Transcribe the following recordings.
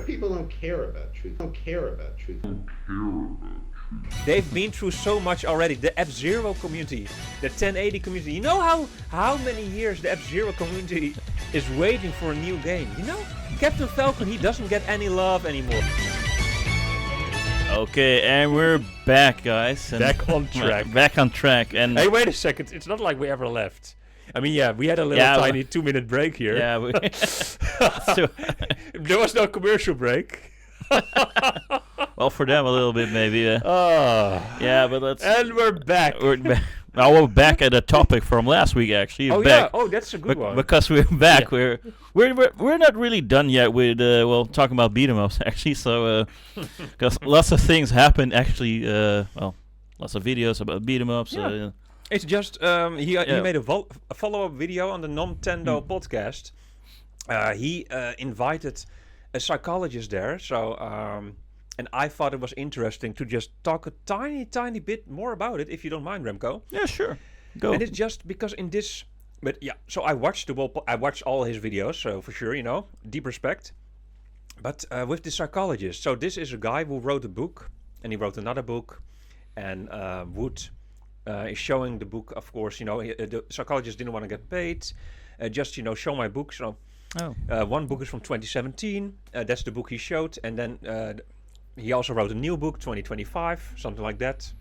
People don't care about truth. They've been through so much already. The F-Zero community, the 1080 community. You know how many years the F-Zero community is waiting for a new game? You know, Captain Falcon, he doesn't get any love anymore. Okay, and we're back, guys. And Back on track. Back on track. And hey, wait a second. It's not like we ever left. I mean, yeah, we had a little tiny 2-minute break here. Yeah. There was no commercial break. Well, for them a little bit maybe. Yeah, but let's. And we're back. We're back at a topic from last week actually. Oh back. yeah. Oh, that's a good one. Because we're back. Yeah. We're not really done yet with talking about BeatEmUps actually. So because lots of things happened actually. Lots of videos about BeatEmUps. Yeah. It's just he made a follow-up video on the Nontendo podcast. He invited a psychologist there, so and I thought it was interesting to just talk a tiny bit more about it, if you don't mind, Remco. Yeah, sure. Go. And it's just because in this, but yeah. So I watched all his videos, so for sure, you know, deep respect. But with the psychologist, so this is a guy who wrote a book, and he wrote another book, and Wood is showing the book. Of course, you know, the psychologist didn't want to get paid. Just, you know, show my book. So one book is from 2017. That's the book he showed, and then he also wrote a new book, 2025, something like that.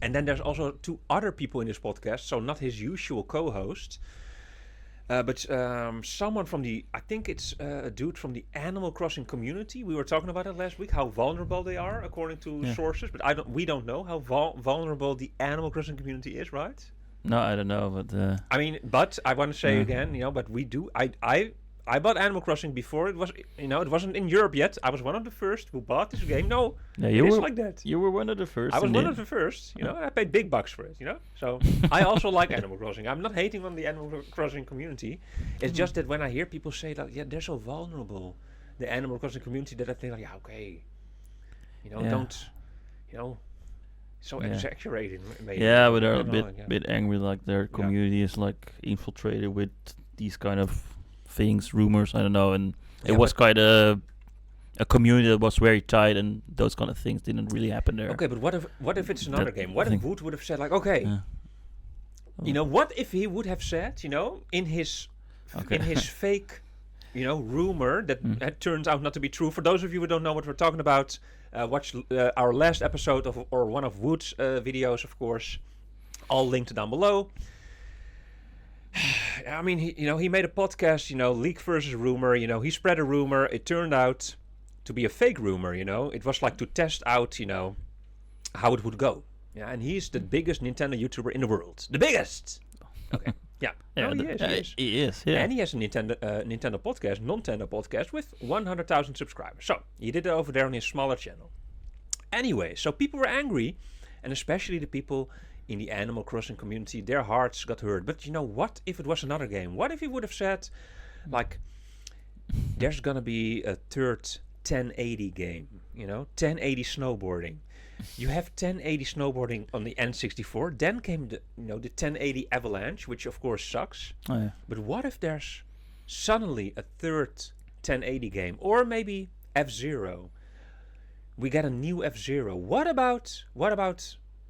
And then there's also 2 other people in this podcast, so not his usual co-host, but someone from I think it's a dude from the Animal Crossing community. We were talking about it last week, how vulnerable they are according to sources, but we don't know how vulnerable the Animal Crossing community is, right? No, I don't know, but I mean, but I want to say again, you know, but we do. I bought Animal Crossing before it was, you know, it wasn't in Europe yet. I was one of the first who bought this game. No, you it's were like that. You were one of the first. I was one of the first, you know. I paid big bucks for it, you know. So I also like Animal Crossing. I'm not hating on the Animal Crossing community. It's just that when I hear people say that, yeah, they're so vulnerable, the Animal Crossing community, that I think like, yeah, okay, you know, don't, you know. So exaggerated, maybe. Yeah, but they're a bit angry, like their community is like infiltrated with these kind of things, rumors. I don't know, and it was quite a community that was very tight, and those kind of things didn't really happen there. Okay, but what if it's another game? What if Wood would have said like, okay, you know, what if he would have said, you know, in his fake, you know, rumor that turns out not to be true. For those of you who don't know what we're talking about, watch our last episode or one of Wood's videos, of course, all linked down below. I mean, he made a podcast, you know, leak versus rumor. You know, he spread a rumor. It turned out to be a fake rumor. You know, it was like to test out, you know, how it would go. Yeah, and he's the biggest Nintendo YouTuber in the world. The biggest. Okay. Yeah. He is. Yeah. And he has a Nintendo podcast, Nontendo Podcast, with 100,000 subscribers. So he did it over there on his smaller channel. Anyway, so people were angry, and especially the people in the Animal Crossing community, their hearts got hurt. But you know, what if it was another game? What if he would have said, like, there's gonna be a third 1080 game, you know, 1080 snowboarding. You have 1080 snowboarding on the N64. Then came the 1080 Avalanche, which of course sucks. Oh, yeah. But what if there's suddenly a third 1080 game, or maybe F-Zero? We get a new F-Zero. What about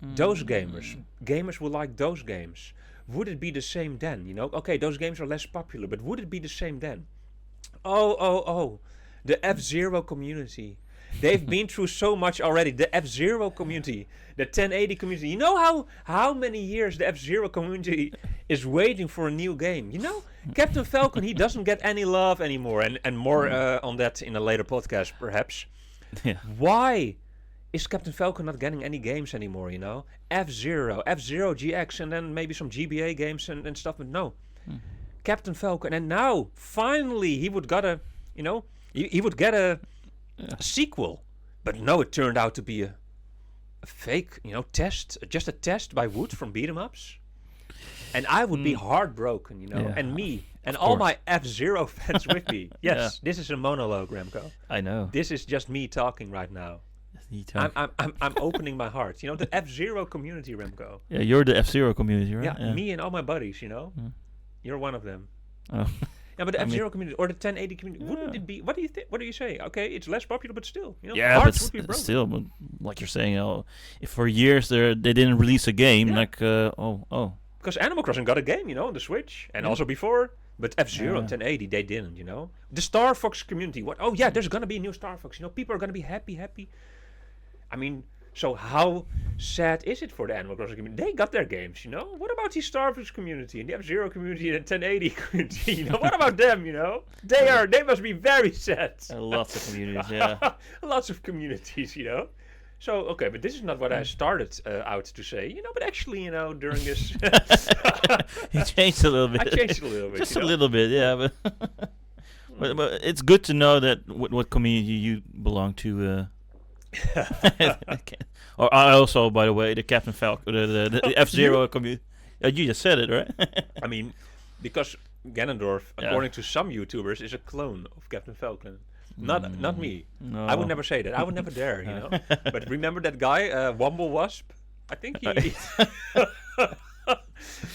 those gamers? Gamers will like those games. Would it be the same then? You know, okay, those games are less popular, but would it be the same then? Oh, the F-Zero community. They've been through so much already. The F-Zero community, the 1080 community. You know how many years the F-Zero community is waiting for a new game? You know, Captain Falcon, he doesn't get any love anymore. And more on that in a later podcast, perhaps. Yeah. Why is Captain Falcon not getting any games anymore, you know? F-Zero GX, and then maybe some GBA games and stuff, but no. Captain Falcon, and now, finally, he would get a, you know, he would get a sequel. But no, it turned out to be a fake, you know, test, just a test by Wood from BeatEmUps. And I would be heartbroken, you know, and me, and all my F-Zero fans with me. Yes, this is a monologue, Remco. I know. This is just me talking right now. I'm opening my heart. You know, the F-Zero community, Remco. Yeah, you're the F-Zero community, right? Yeah, me and all my buddies, you know. You're one of them. Oh. Yeah, but the I mean- F-Zero community or the 1080 community, wouldn't it be? What do you think? What do you say? Okay, it's less popular, but still, Yeah, but hearts would be broken. still, but like you're saying, if for years they didn't release a game, Yeah. like Because Animal Crossing got a game, on the Switch, and Yeah. also before. But F-Zero and Yeah. 1080, they didn't, The Star Fox community. What? Oh yeah, there's gonna be a new Star Fox. People are gonna be happy. I mean, so how sad is it for the Animal Crossing community? They got their games, What about the Star Fox community and the F-Zero community and the 1080 community? What about them? They must be very sad. lots of communities. Yeah, Lots of communities, So, okay, but this is not what I started out to say, but actually, during this... he changed a little bit. I changed it a little bit, Just a little bit, yeah. But it's good to know that what community you belong to. Or I also, by the way, the Captain Falcon, the F-Zero community. You just said it, right? I mean, because Ganondorf, Yeah. according to some YouTubers, is a clone of Captain Falcon. Not me. No. I would never say that. I would never dare, But remember that guy, Womble Wasp? I think he...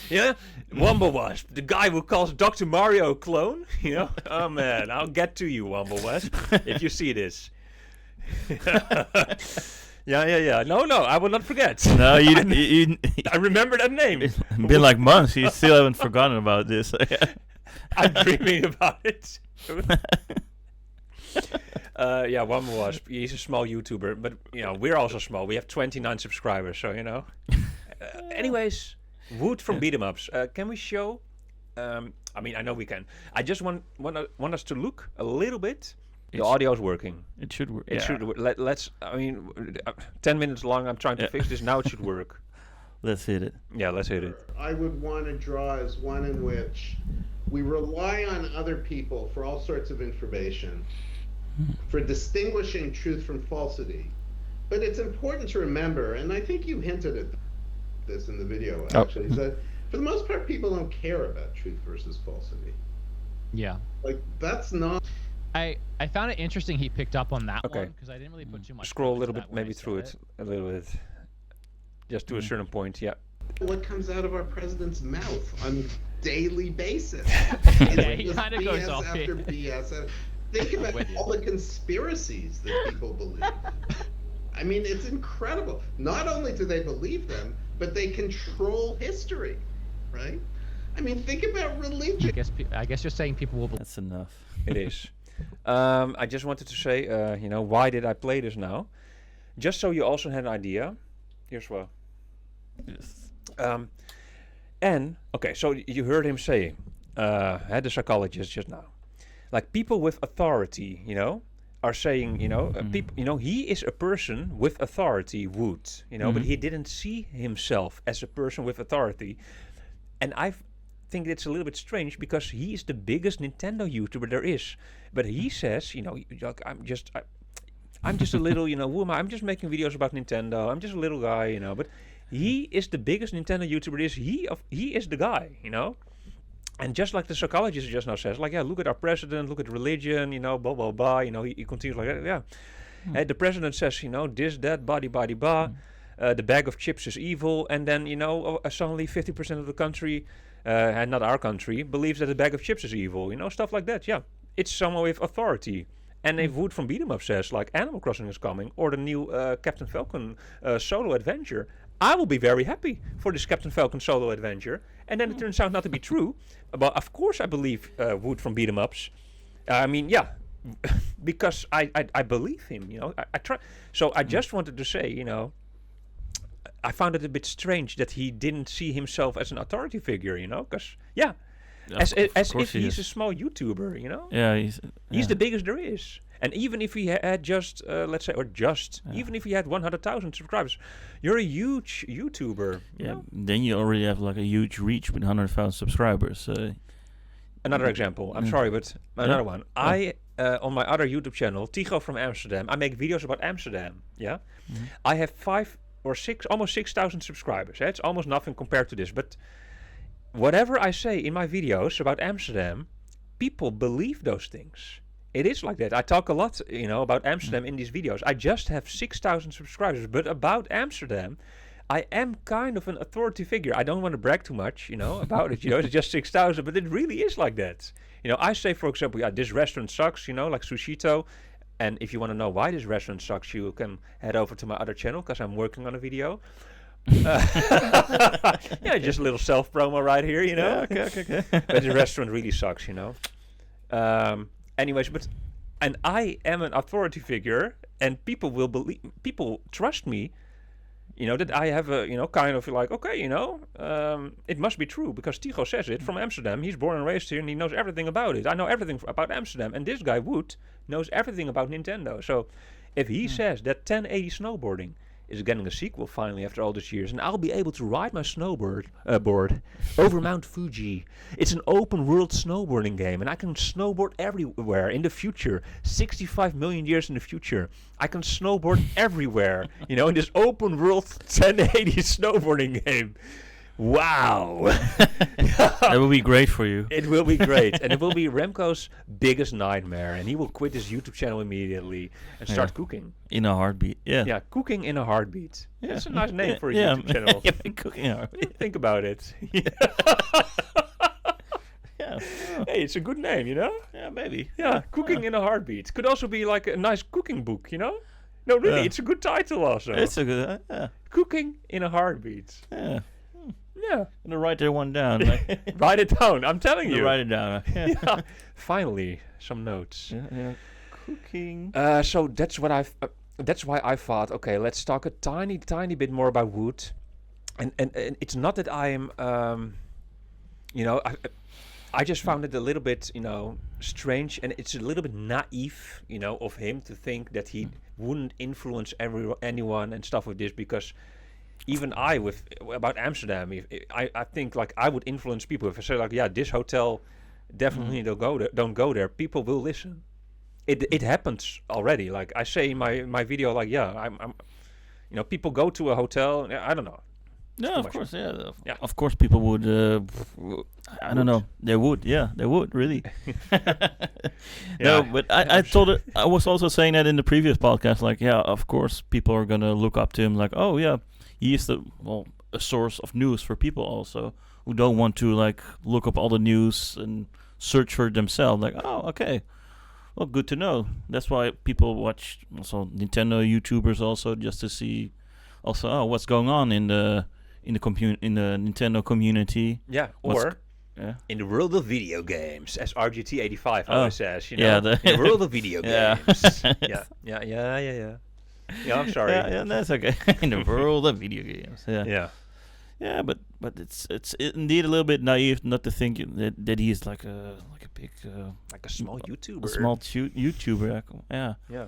Yeah? Womble Wasp. The guy who calls Dr. Mario a clone, Oh, man. I'll get to you, Womble Wasp, if you see this. Yeah. No, I will not forget. No, you I remember that name. It's been like months. You still haven't forgotten about this. I'm dreaming about it. Yeah, Womble Wasp. He's a small YouTuber, but we're also small. We have 29 subscribers, so anyways, Wood from BeatEmUps. Can we show? I mean, I know we can. I just want us to look a little bit. The audio is working. It should work. It should work. Let's. I mean, 10 minutes long. I'm trying to fix this. Now it should work. Let's hit it. Yeah, let's hit it. I would want to draw as one in which we rely on other people for all sorts of information, for distinguishing truth from falsity. But it's important to remember, and I think you hinted at this in the video actually, is that for the most part people don't care about truth versus falsity. Yeah. Like, that's not... I found it interesting he picked up on that Okay. one because I didn't really put too much. Scroll a focus little to bit, that when I maybe through said it a little bit, just to a certain point. Yeah. what comes out of our president's mouth on a daily basis. Yeah, he It's kinda BS goes off after here. BS. Think about with you. all the conspiracies that people believe. I mean, it's incredible. Not only do they believe them, but they control history, right? I mean, think about religion. I guess you're saying people will. That's enough. It is. I just wanted to say, why did I play this now? Just so you also had an idea. Here's what. Yes. And okay, so you heard him say, had the psychologist just now, like people with authority, are saying, people, he is a person with authority, Wood, but he didn't see himself as a person with authority, and I think it's a little bit strange because he is the biggest Nintendo YouTuber there is, but he says, I'm just a little, who am I? I'm just making videos about Nintendo. I'm just a little guy, but he is the biggest Nintendo YouTuber there is. He is the guy, And just like the psychologist just now says, like, yeah, look at our president, look at religion, blah, blah, blah, he continues like that, yeah. The president says, this, that, blah, blah, the bag of chips is evil, and then, suddenly 50% of the country, and not our country, believes that the bag of chips is evil, stuff like that, yeah. It's someone with authority. And if Wood from BeatEmUps says, like, Animal Crossing is coming, or the new Captain Falcon solo adventure, I will be very happy for this Captain Falcon solo adventure. And then it turns out not to be true. But of course I believe Wood from BeatEmUps. I mean, yeah, because I believe him, I try. So I just wanted to say, I found it a bit strange that he didn't see himself as an authority figure, because, yeah, as if he's a small YouTuber, Yeah, he's the biggest there is. And even if he had just, even if he had 100,000 subscribers, you're a huge YouTuber. Yeah, then you already have like a huge reach with 100,000 subscribers. Another example. I'm sorry, but another one. I on my other YouTube channel, Tycho from Amsterdam, I make videos about Amsterdam. Yeah, I have 5 or 6, almost 6,000 subscribers. It's almost nothing compared to this. But whatever I say in my videos about Amsterdam, people believe those things. It is like that. I talk a lot, about Amsterdam in these videos. I just have 6,000 subscribers, but about Amsterdam, I am kind of an authority figure. I don't want to brag too much, about it. It's just 6,000, but it really is like that. You know, I say, for example, yeah, this restaurant sucks, you know, like Sushito. And if you want to know why this restaurant sucks, you can head over to my other channel because I'm working on a video. Yeah, just a little self promo right here, you know. Yeah, okay. But the restaurant really sucks, you know. Anyways, and I am an authority figure, and people trust me. You know, that I have a, you know, kind of like, okay, you know, it must be true because Tycho says it from Amsterdam. He's born and raised here and he knows everything about it. I know everything about Amsterdam. And this guy, Wood, knows everything about Nintendo. So if he says that 1080 snowboarding is getting a sequel finally after all these years, and I'll be able to ride my snowboard board over Mount Fuji. It's an open world snowboarding game, and I can snowboard everywhere in the future. 65 million years in the future, I can snowboard everywhere. You know, in this open world 1080 snowboarding game. Wow. That will be great for you. It will be great. And it will be Remco's biggest nightmare. And he will quit his YouTube channel immediately and start cooking. In a heartbeat. Yeah. Yeah, cooking in a heartbeat. Yeah. That's a nice name for a YouTube channel. Yeah, cooking in a heartbeat. Think about it. Yeah. Hey, it's a good name, you know? Yeah, maybe. Yeah, cooking in a heartbeat. Could also be like a nice cooking book, you know? No, really, it's a good title also. It's a good, Cooking in a heartbeat. Yeah. Yeah. I'm gonna write that one down. Like, Write it down, I'm telling you. write it down. Yeah. Finally, some notes. Yeah. Cooking. So that's what that's why I thought, okay, let's talk a tiny bit more about Wood. And it's not that I am, you know, I just found it a little bit, you know, strange, and it's a little bit naive, you know, of him to think that he wouldn't influence anyone and stuff with this, because even I, about Amsterdam, I think like I would influence people if I say like, yeah, this hotel definitely don't go there. People will listen. It happens already. Like I say in my video, like yeah, I'm you know, people go to a hotel. I don't know. No, of course, yeah. Yeah. Of course, people would. I don't know. They would, yeah, they would really. No, but I told it. I was also saying that in the previous podcast. Like, yeah, of course, people are gonna look up to him. Like, oh yeah, he is a source of news for people also who don't want to like look up all the news and search for it themselves. Like, oh, okay, well, good to know. That's why people watch also Nintendo YouTubers also, just to see also what's going on in the Nintendo community. Yeah, in the world of video games, as RGT85 always says, you know, yeah, in the world of video games. Yeah. Yeah, I'm sorry. Yeah, that's okay. In the world of video games. Yeah, but it's indeed a little bit naive not to think that he's like a big like a small YouTuber. A small YouTuber. Yeah. Yeah.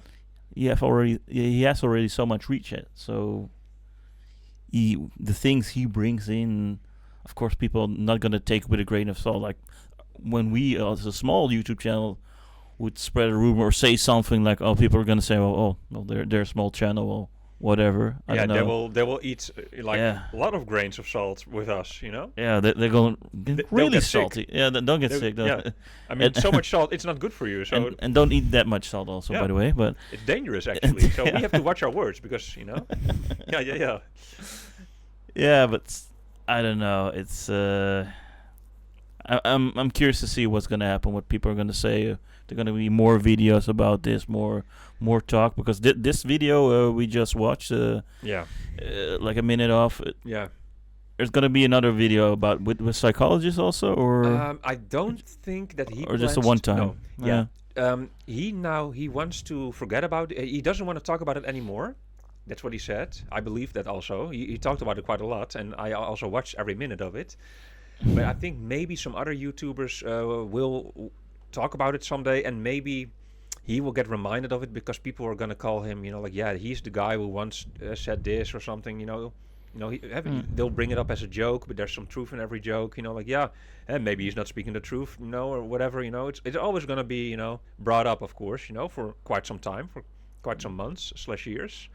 He has already so much reach yet. So the things he brings in, of course, people are not gonna take with a grain of salt. Like when we, as a small YouTube channel, would spread a rumor or say something like, "Oh, people are gonna say, well, they're a small channel, or whatever." I don't know. They will eat a lot of grains of salt with us, you know. Yeah, they're going really get salty. Sick. Yeah, don't get sick. Yeah, I mean, so much salt, it's not good for you. So and don't eat that much salt, also, by the way. But it's dangerous actually. So we have to watch our words because, you know. Yeah. Yeah, but I don't know. It's I'm curious to see what's gonna happen. What people are gonna say. There are gonna be more videos about this, more talk, because this video we just watched, like a minute off. There's gonna be another video about with psychologist also, or I don't think that he or just a one time. No. Yeah. He wants to forget about it. He doesn't want to talk about it anymore. That's what he said. I believe that also. He talked about it quite a lot, and I also watched every minute of it. But I think maybe some other YouTubers will talk about it someday, and maybe he will get reminded of it because people are gonna call him, you know, like, yeah, he's the guy who once said this or something, you know. They'll bring it up as a joke, but there's some truth in every joke, you know, like, yeah, and maybe he's not speaking the truth, you know, or whatever, you know. It's always gonna be, you know, brought up, of course, you know, for quite some time, for quite some months / years.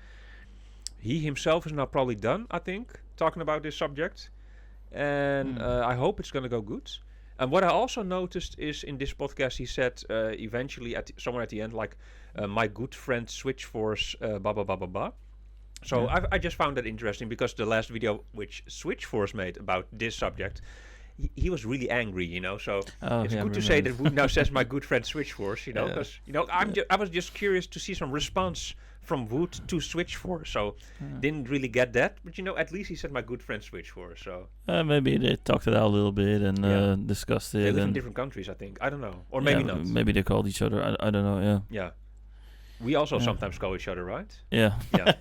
He himself is now probably done, I think, talking about this subject, and I hope it's gonna go good. And what I also noticed is in this podcast, he said eventually somewhere at the end, like, my good friend Switchforce, blah, blah, blah, blah, blah. So I just found that interesting because the last video which Switchforce made about this subject, he was really angry, So it's yeah, good to I say remember. that Wood now says my good friend Switchforce, Yeah. because I was just curious to see some response from Wood to Switchforce. So didn't really get that, but at least he said my good friend Switchforce. So Maybe they talked it out a little bit and Yeah. discussed they it. live in And different countries, I think. I don't know, or maybe not. Maybe they called each other. I don't know. Yeah. Yeah, we also Yeah. sometimes call each other, right? Yeah. Yeah.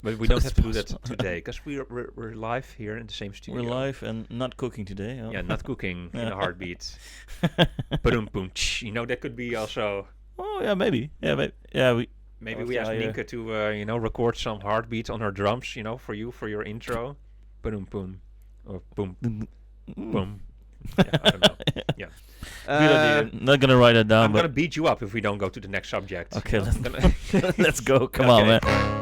But we don't That's have to do that possible. today because we're live here in the same studio. We're live and not cooking today. Yeah, not cooking in a Yeah. heartbeat. Boom, boom. That could be also. Oh yeah, maybe. Yeah, maybe. Yeah, we. Maybe Of we the ask idea. Nienke to record some heartbeat on her drums, for your intro. Boom, boom, or boom, boom. Yeah, I don't know. Yeah. Good idea. Not gonna write it down, I'm but gonna beat you up if we don't go to the next subject. okay, I'm gonna- let's go. Come on, Okay. man.